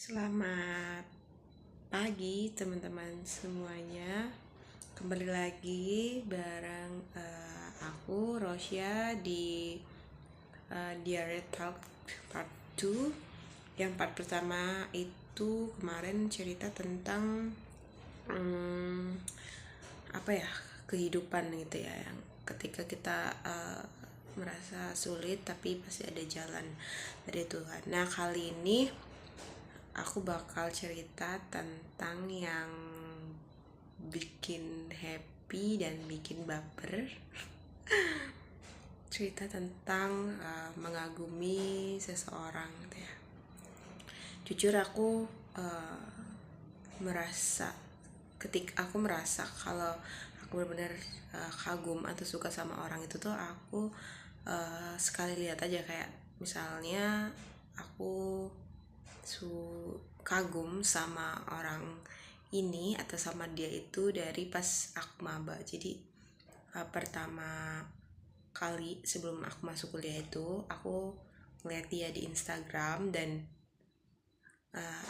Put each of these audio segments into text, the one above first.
Selamat pagi teman-teman semuanya. Kembali lagi bareng aku Rosya di Diary Talk Part 2. Yang part pertama itu kemarin cerita tentang apa ya, kehidupan gitu ya, yang ketika kita merasa sulit tapi pasti ada jalan dari Tuhan. Nah, kali ini aku bakal cerita tentang yang bikin happy dan bikin baper. Cerita tentang mengagumi seseorang gitu ya. Jujur aku merasa ketika aku merasa kalau aku benar-benar kagum atau suka sama orang itu tuh aku sekali lihat aja, kayak misalnya aku kagum sama orang ini atau sama dia itu dari pas aku maba. Jadi pertama kali sebelum aku masuk kuliah itu aku ngeliat dia di Instagram dan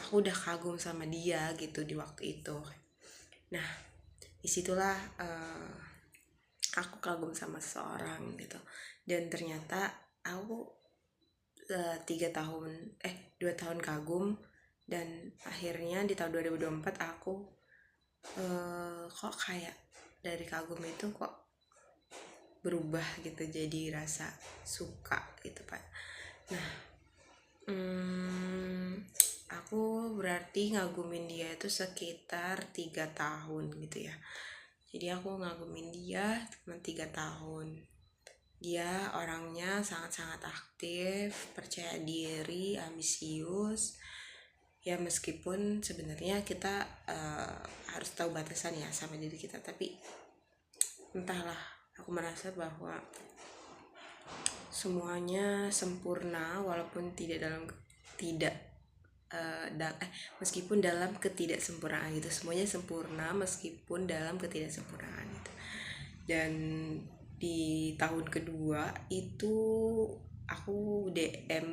aku udah kagum sama dia gitu di waktu itu. Nah, disitulah aku kagum sama seseorang gitu, dan ternyata aku 2 tahun kagum, dan akhirnya di tahun 2024 aku kok kayak dari kagum itu kok berubah gitu jadi rasa suka gitu Pak. Nah, aku berarti ngagumin dia itu sekitar 3 tahun gitu ya. Jadi aku ngagumin dia cuma 3 tahun. Dia orangnya sangat-sangat aktif, percaya diri, ambisius. Ya meskipun sebenarnya kita harus tahu batasan ya sama diri kita, tapi entahlah, aku merasa bahwa semuanya sempurna walaupun tidak meskipun dalam ketidaksempurnaan gitu. Semuanya sempurna meskipun dalam ketidaksempurnaan gitu. Dan di tahun kedua itu aku DM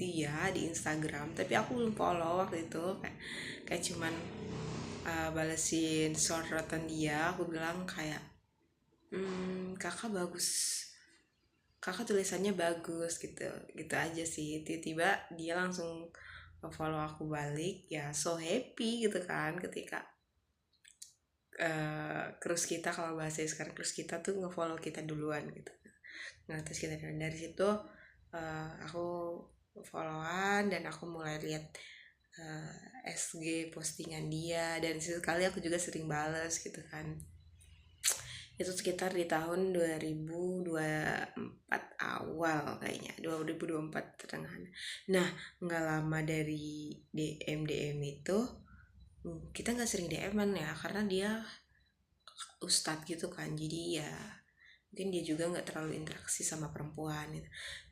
dia di Instagram, tapi aku belum follow waktu itu, kayak cuman balesin sorotan dia. Aku bilang kayak kakak bagus, kakak tulisannya bagus gitu gitu aja sih. Tiba-tiba dia langsung follow aku balik, ya so happy gitu kan, ketika crush kita, kalau bahasa sekarang crush kita tuh ngefollow kita duluan gitu. Nah terus kita dari situ aku followan dan aku mulai lihat SG postingan dia, dan sekali aku juga sering bales gitu kan. Itu sekitar di tahun 2024 awal kayaknya, 2024 pertengahan. Nah, nggak lama dari DM itu kita nggak sering DM-an ya, karena dia ustadz gitu kan, jadi ya mungkin dia juga nggak terlalu interaksi sama perempuan gitu.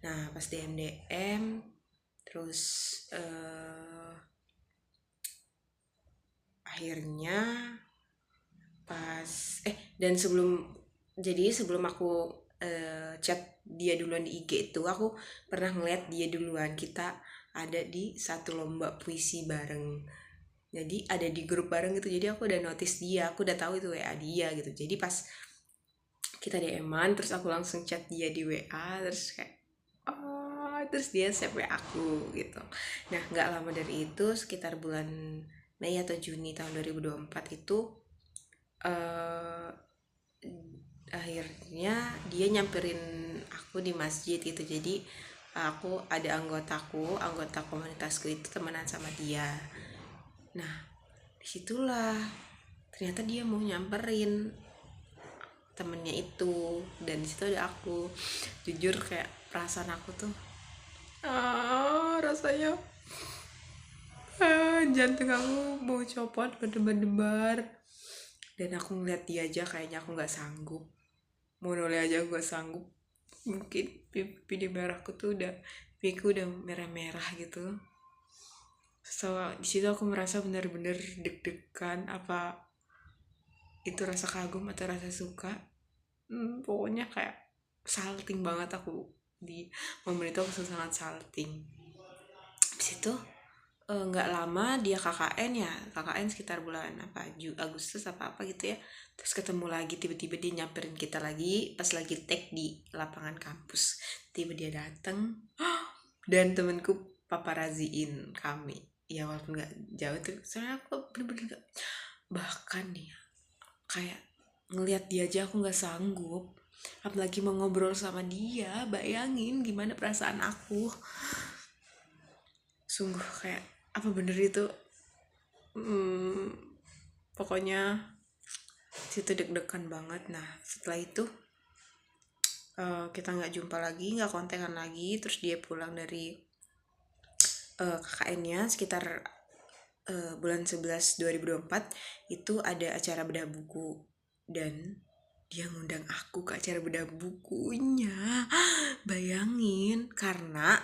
Nah pas DM terus akhirnya pas dan sebelum aku chat dia duluan di IG itu, aku pernah ngeliat dia duluan. Kita ada di satu lomba puisi bareng, jadi ada di grup bareng gitu. Jadi aku udah notice dia, aku udah tahu itu WA dia gitu. Jadi pas kita DM-an terus aku langsung chat dia di WA, terus kayak terus dia save WA aku gitu. Nah nggak lama dari itu, sekitar bulan Mei atau Juni tahun 2024 itu akhirnya dia nyamperin aku di masjid gitu. Jadi aku ada anggota komunitasku itu temenan sama dia. Nah disitulah ternyata dia mau nyamperin temennya itu, dan disitu ada aku. Jujur kayak perasaan aku tuh rasanya jantung aku mau copot, berdebar-debar. Dan aku ngeliat dia aja kayaknya aku nggak sanggup, mau noleh aja gue sanggup. Mungkin pipi merahku tuh pipiku udah merah-merah gitu. So di situ aku merasa benar-benar deg-degan, apa itu rasa kagum atau rasa suka. Pokoknya kayak salting banget aku di momen itu. Aku sangat salting. Di situ nggak lama dia KKN sekitar bulan apa Agustus apa gitu ya, terus ketemu lagi, tiba-tiba dia nyamperin kita lagi pas lagi tag di lapangan kampus, tiba dia dateng dan temenku paparaziin kami ya, walaupun nggak jauh tuh, soalnya aku bener-bener gak, bahkan nih kayak ngelihat dia aja aku nggak sanggup, apalagi mau ngobrol sama dia. Bayangin gimana perasaan aku, sungguh kayak apa bener itu. Pokoknya situ deg-degan banget. Nah setelah itu kita nggak jumpa lagi, nggak kontekan lagi. Terus dia pulang dari KKN-nya sekitar bulan 11 2024 itu ada acara bedah buku, dan dia ngundang aku ke acara bedah bukunya. Bayangin, karena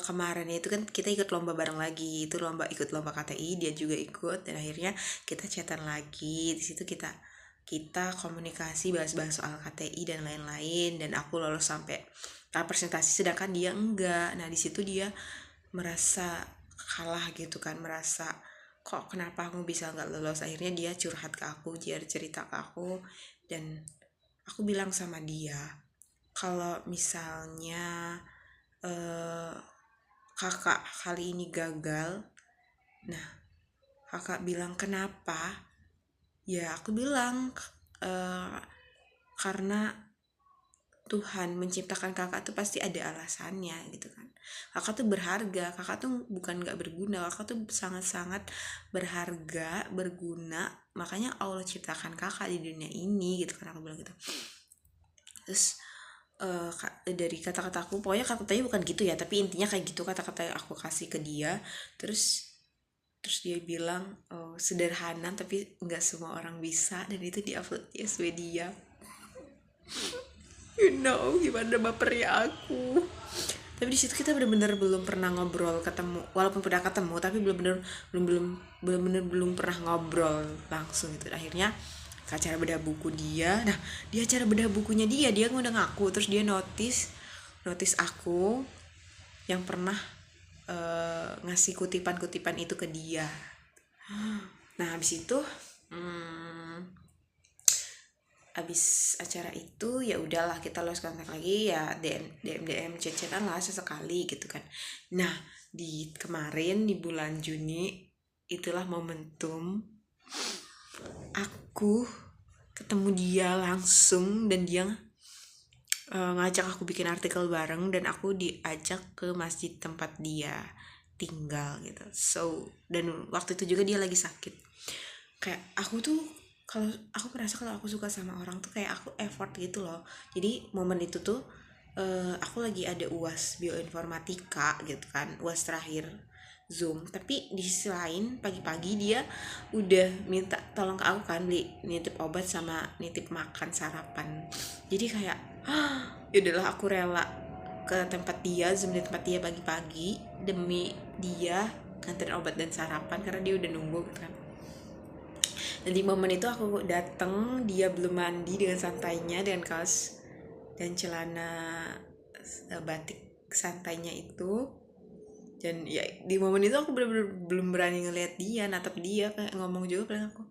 kemarin itu kan kita ikut lomba bareng lagi, itu ikut lomba KTI, dia juga ikut, dan akhirnya kita chatan lagi. Di situ kita komunikasi, bahas-bahas soal KTI dan lain-lain, dan aku lolos sampai tahap presentasi sedangkan dia enggak. Nah di situ dia merasa kalah gitu kan, merasa kok kenapa aku bisa nggak lolos. Akhirnya dia curhat ke aku, dia cerita ke aku, dan aku bilang sama dia kalau misalnya kakak kali ini gagal. Nah kakak bilang kenapa, ya aku bilang karena Tuhan menciptakan kakak tuh pasti ada alasannya gitu kan. Kakak tuh berharga, kakak tuh bukan gak berguna, kakak tuh sangat-sangat berharga, berguna, makanya Allah ciptakan kakak di dunia ini gitu kan, aku bilang gitu. Terus dari kata-kataku, pokoknya kata-katanya bukan gitu ya, tapi intinya kayak gitu kata-kata yang aku kasih ke dia. Terus dia bilang sederhana tapi nggak semua orang bisa, dan itu diupload di SW dia. Gimana bapernya aku. Tapi di situ kita benar-benar belum pernah ngobrol ketemu, walaupun pernah ketemu tapi belum pernah ngobrol langsung gitu. Akhirnya ke acara bedah buku dia. Nah di acara bedah bukunya dia ngundang aku, terus dia notice aku yang pernah ngasih kutipan itu ke dia. Nah habis itu abis acara itu ya udahlah, kita lost kontak lagi, ya DM chat-chatan lah sesekali gitu kan. Nah di kemarin di bulan Juni itulah momentum aku ketemu dia langsung, dan dia ngajak aku bikin artikel bareng, dan aku diajak ke masjid tempat dia tinggal gitu. Dan waktu itu juga dia lagi sakit. Kayak aku tuh, kalau aku merasa kalau aku suka sama orang tuh kayak aku effort gitu loh. Jadi momen itu tuh aku lagi ada UAS bioinformatika gitu kan, UAS terakhir Zoom, tapi di sisi lain pagi-pagi dia udah minta tolong ke aku kan, nitip obat sama nitip makan sarapan. Jadi kayak yaudahlah, aku rela ke tempat dia, Zoom di tempat dia pagi-pagi demi dia nganterin obat dan sarapan, karena dia udah nunggu gitu kan. Dan di momen itu aku dateng, dia belum mandi, dengan santainya, dengan kaos dan celana batik santainya itu. Dan ya di momen itu aku bener-bener belum berani ngeliat dia, natap dia, kayak ngomong juga paling aku,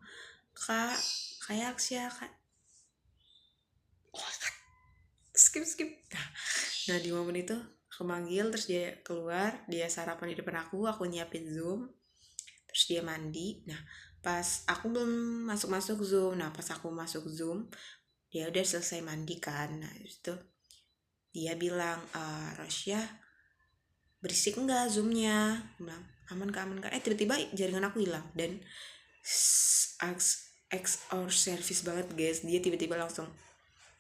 kak kayak Aksya kak, skip. Nah di momen itu aku manggil, terus dia keluar, dia sarapan di depan aku nyiapin Zoom, terus dia mandi. Nah pas aku belum masuk Zoom, nah pas aku masuk Zoom dia udah selesai mandi kan. Nah itu dia bilang, Rosya berisik enggak Zoomnya, bilang aman kak. Tiba-tiba jaringan aku hilang, dan ex our service banget guys, dia tiba-tiba langsung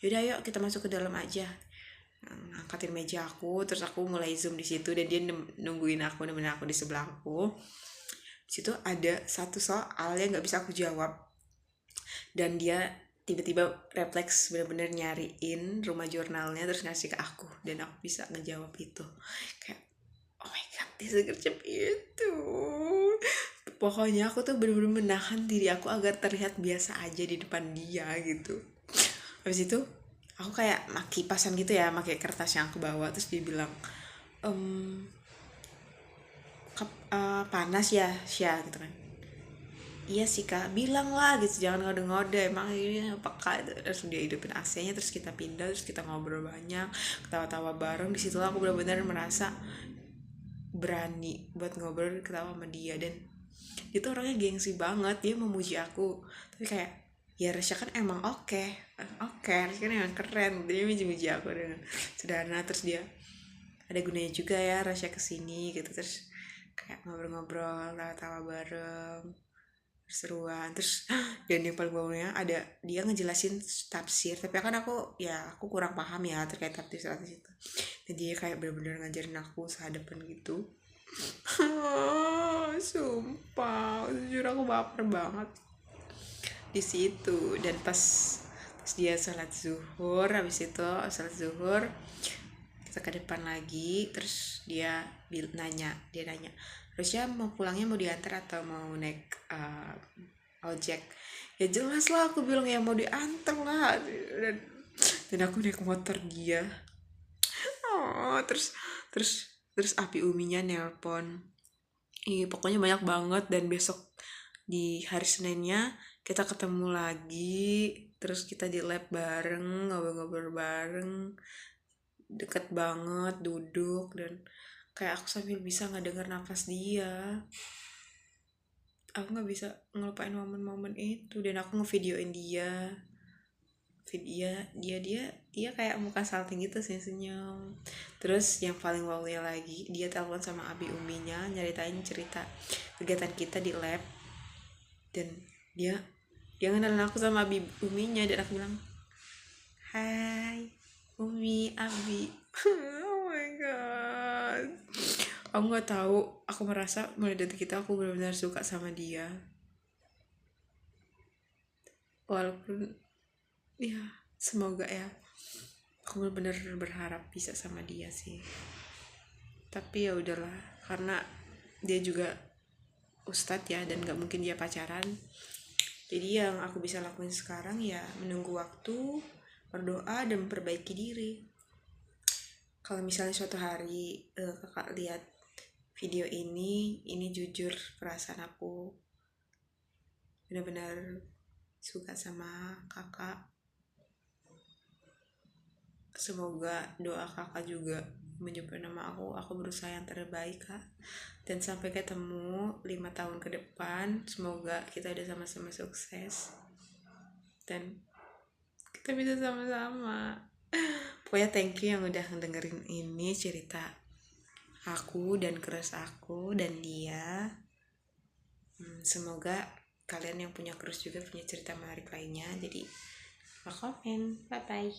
yaudah yuk kita masuk ke dalam aja, angkatin meja aku, terus aku mulai Zoom di situ, dan dia nungguin aku, nemenin aku di sebelah aku. Di situ ada satu soal yang nggak bisa aku jawab, dan dia tiba-tiba refleks bener-bener nyariin rumah jurnalnya terus ngasih ke aku, dan aku bisa ngejawab itu. Kayak oh my god, dia segercep itu. Pokoknya aku tuh bener-bener menahan diri aku agar terlihat biasa aja di depan dia gitu. Habis itu aku kayak kipasan gitu ya, pakai kertas yang aku bawa. Terus dia bilang, panas ya Syah gitu kan. Iya sih kak, bilang lah gitu, jangan ngode-ngode, emang ini peka itu. Terus dia hidupin AC-nya, terus kita pindah, terus kita ngobrol banyak, ketawa-tawa bareng. Di situ aku benar-benar merasa berani buat ngobrol ketawa sama dia. Dan dia tuh orangnya gengsi banget, dia memuji aku, tapi kayak ya Rasya kan emang oke, Rasya kan emang keren, dia muji-muji aku dengan sederhana. Terus dia ada gunanya juga ya Rasya kesini gitu, terus kayak ngobrol-ngobrol, tawa-tawa bareng, seruan. Terus dan yang paling bawahnya ada dia ngejelasin tafsir, tapi kan aku kurang paham ya terkait tafsir itu. Dan dia kayak bener-bener ngajarin aku sehadapan gitu. Sumpah jujur aku baper banget di situ. Dan pas dia sholat zuhur, habis itu sholat zuhur kita ke depan lagi, terus dia nanya, terus ya mau pulangnya mau diantar atau mau naik ojek. Ya jelas lah aku bilang ya mau diantar lah. Dan aku naik motor dia. Terus terus api uminya nelpon. Pokoknya banyak banget. Dan besok di hari Seninnya kita ketemu lagi, terus kita di lab bareng, ngobrol-ngobrol bareng, deket banget, duduk. Dan kayak aku sambil bisa ngedenger nafas dia, aku nggak bisa ngelupain momen-momen itu. Dan aku ngevideoin dia, dia kayak muka salting gitu, senyum. Terus yang paling wow-nya lagi, dia telepon sama abi uminya nyeritain cerita kegiatan kita di lab. Dan dia ngenalin aku sama abi uminya. Dan aku bilang, hai umi, abi. Oh my god, aku nggak tahu, aku merasa mulai detik itu aku benar-benar suka sama dia. Walaupun ya semoga ya, aku benar-benar berharap bisa sama dia sih. Tapi ya udahlah, karena dia juga ustadz ya, dan gak mungkin dia pacaran. Jadi yang aku bisa lakuin sekarang ya menunggu waktu, berdoa, dan memperbaiki diri. Kalau misalnya suatu hari kakak lihat video ini jujur perasaan aku benar-benar suka sama kakak. Semoga doa kakak juga menyebut nama aku berusaha yang terbaik kak. Dan sampai ketemu 5 tahun ke depan, semoga kita udah sama-sama sukses dan kita bisa sama-sama. Pokoknya thank you yang udah ngedengerin ini cerita aku dan crush aku dan dia. Semoga kalian yang punya crush juga punya cerita menarik lainnya. Jadi komen, bye bye.